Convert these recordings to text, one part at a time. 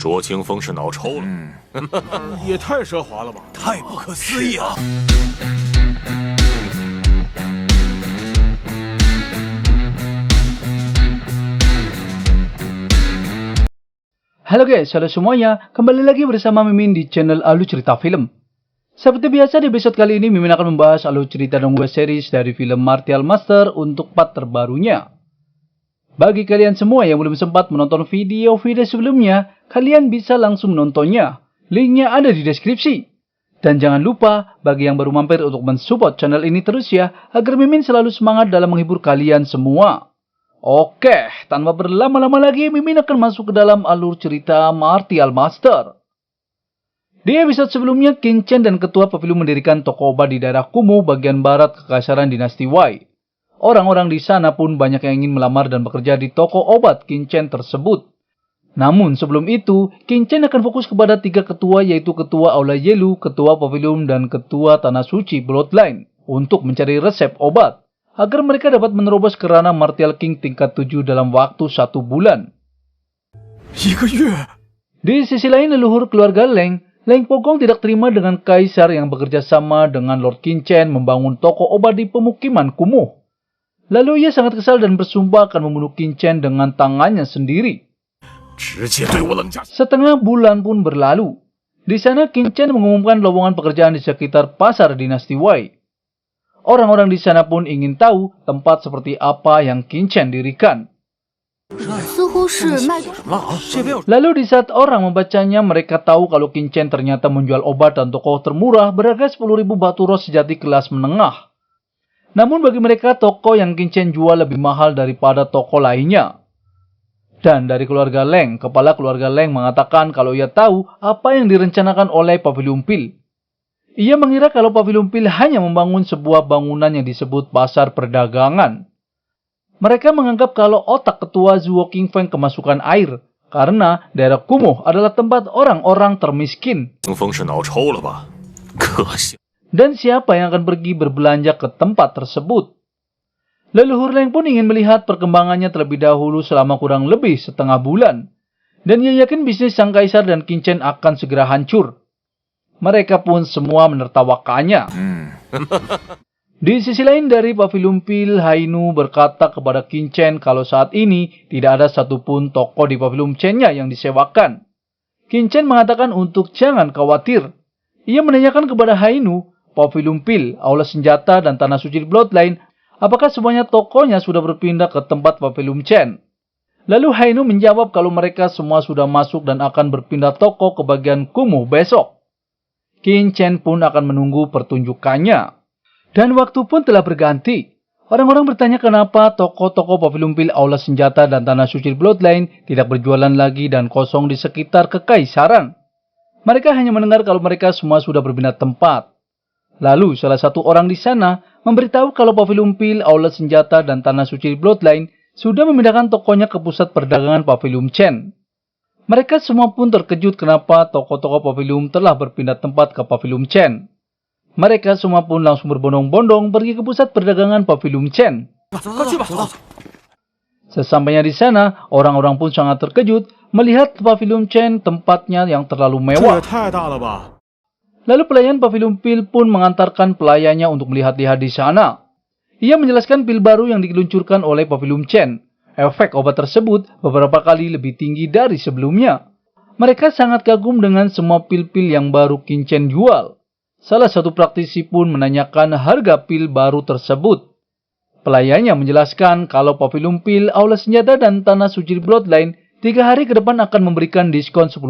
卓清风是脑抽了。也太奢华了吧！太不可思议了。Halo guys, halo semuanya. Kembali lagi bersama Mimin di channel Alur Cerita Film. Seperti biasa di episode kali ini Mimin akan membahas alur cerita dan web series dari film Martial Master untuk part terbarunya. Bagi kalian semua yang belum sempat menonton video-video sebelumnya, kalian bisa langsung menontonnya. Linknya ada di deskripsi. Dan jangan lupa bagi yang baru mampir untuk mensupport channel ini terus ya, agar Mimin selalu semangat dalam menghibur kalian semua. Oke, tanpa berlama-lama lagi, Mimin akan masuk ke dalam alur cerita Martial Master. Di episode sebelumnya, Qin Chen dan ketua pavilion mendirikan toko obat di daerah kumuh bagian barat kekaisaran dinasti Wei. Orang-orang di sana pun banyak yang ingin melamar dan bekerja di toko obat Qin Chen tersebut. Namun sebelum itu, Qin Chen akan fokus kepada 3 ketua, yaitu ketua Aula Yelu, ketua pavilion, dan ketua Tanah Suci Bloodline untuk mencari resep obat, agar mereka dapat menerobos ke ranah Martial King tingkat 7 dalam waktu 1 bulan. Di sisi lain, leluhur keluarga Leng Pogong tidak terima dengan kaisar yang bekerja sama dengan Lord Qin Chen membangun toko obat di pemukiman kumuh. Lalu ia sangat kesal dan bersumpah akan membunuh Qin Chen dengan tangannya sendiri. Setengah bulan pun berlalu. Di sana Qin Chen mengumumkan lowongan pekerjaan di sekitar pasar dinasti Wei. Orang-orang di sana pun ingin tahu tempat seperti apa yang Qin Chen dirikan. Lalu di saat orang membacanya, mereka tahu kalau Qin Chen ternyata menjual obat dan toko termurah berharga 10.000 batu ros sejati kelas menengah. Namun bagi mereka, toko yang Qin Chen jual lebih mahal daripada toko lainnya. Dan dari keluarga Leng, kepala keluarga Leng mengatakan kalau ia tahu apa yang direncanakan oleh Pavilion Pil. Ia mengira kalau Pavilion Pil hanya membangun sebuah bangunan yang disebut pasar perdagangan. Mereka menganggap kalau otak ketua Zuo Qingfeng kemasukan air, karena daerah kumuh adalah tempat orang-orang termiskin. Dan siapa yang akan pergi berbelanja ke tempat tersebut? Leluhur Leng pun ingin melihat perkembangannya terlebih dahulu selama kurang lebih setengah bulan. Dan ia yakin bisnis sang kaisar dan Qin Chen akan segera hancur. Mereka pun semua menertawakannya. Di sisi lain dari Pavilion Pil, Hainu berkata kepada Qin Chen kalau saat ini tidak ada satupun toko di Pavilion Chen-nya yang disewakan. Qin Chen mengatakan untuk jangan khawatir. Ia menanyakan kepada Hainu, Pavilion Pil, Aula Senjata, dan Tanah Suci Bloodline, apakah semuanya tokonya sudah berpindah ke tempat Pavilion Chen. Lalu Hainu menjawab kalau mereka semua sudah masuk dan akan berpindah toko ke bagian kumuh besok. Qin Chen pun akan menunggu pertunjukannya. Dan waktu pun telah berganti. Orang-orang bertanya kenapa toko-toko Pavilion Pil, Aula Senjata, dan Tanah Suci Bloodline tidak berjualan lagi dan kosong di sekitar kekaisaran. Mereka hanya mendengar kalau mereka semua sudah berpindah tempat. Lalu salah satu orang di sana memberitahu kalau Pavilion Pil, Aula Senjata, dan Tanah Suci Bloodline sudah memindahkan tokonya ke pusat perdagangan Pavilion Chen. Mereka semua pun terkejut kenapa toko-toko Pavilion telah berpindah tempat ke Pavilion Chen. Mereka semua pun langsung berbondong-bondong pergi ke pusat perdagangan Pavilion Chen. Sesampainya di sana, orang-orang pun sangat terkejut melihat Pavilion Chen tempatnya yang terlalu mewah. Lalu pelayan Pavilion Pil pun mengantarkan pelayannya untuk melihat-lihat di sana. Ia menjelaskan pil baru yang diluncurkan oleh Pavilion Chen. Efek obat tersebut beberapa kali lebih tinggi dari sebelumnya. Mereka sangat kagum dengan semua pil-pil yang baru Qin Chen jual. Salah satu praktisi pun menanyakan harga pil baru tersebut. Pelayannya menjelaskan kalau Pavilion Pil, Aula Senjata, dan Tanah Suci Bloodline 3 hari ke depan akan memberikan diskon 10%.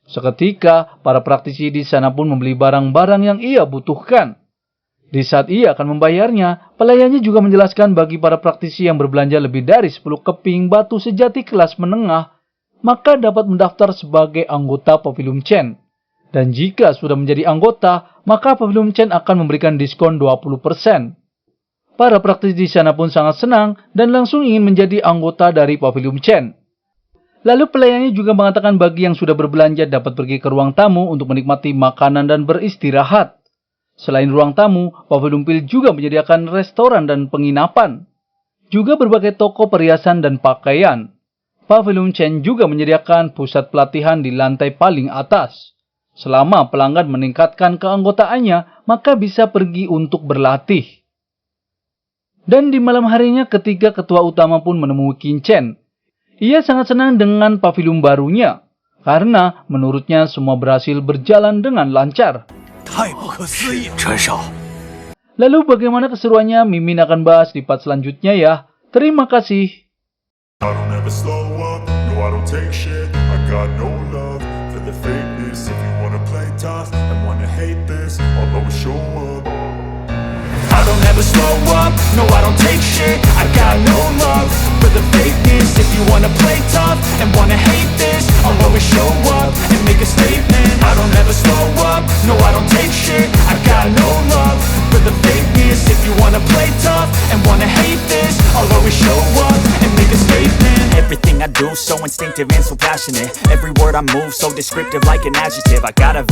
Seketika, para praktisi di sana pun membeli barang-barang yang ia butuhkan. Di saat ia akan membayarnya, pelayannya juga menjelaskan bagi para praktisi yang berbelanja lebih dari 10 keping batu sejati kelas menengah, maka dapat mendaftar sebagai anggota Pavilion Chen. Dan jika sudah menjadi anggota, maka Pavilion Chen akan memberikan diskon 20%. Para praktisi di sana pun sangat senang dan langsung ingin menjadi anggota dari Pavilion Chen. Lalu pelayannya juga mengatakan bagi yang sudah berbelanja dapat pergi ke ruang tamu untuk menikmati makanan dan beristirahat. Selain ruang tamu, Pavilion Pil juga menyediakan restoran dan penginapan. Juga berbagai toko perhiasan dan pakaian. Pavilion Chen juga menyediakan pusat pelatihan di lantai paling atas. Selama pelanggan meningkatkan keanggotaannya, maka bisa pergi untuk berlatih. Dan di malam harinya ketika ketua utama pun menemui Qin Chen, ia sangat senang dengan pavilion barunya, karena menurutnya semua berhasil berjalan dengan lancar. Lalu bagaimana keseruannya Mimin akan bahas di part selanjutnya ya. Terima kasih. I don't ever slow up, no I don't take shit. I got no love for the fakeness. If you wanna play tough and wanna hate this, I'll always show up. I don't ever slow up, no I don't take shit. I got no love for the fakeness. If you wanna play tough and wanna hate this, I'll always show up and make a statement. I don't ever slow up, no I don't take shit. I got no love for the fakeness. If you wanna play tough and wanna hate this, I'll always show up and make a statement. Everything I do so instinctive and so passionate. Every word I move so descriptive like an adjective. I got a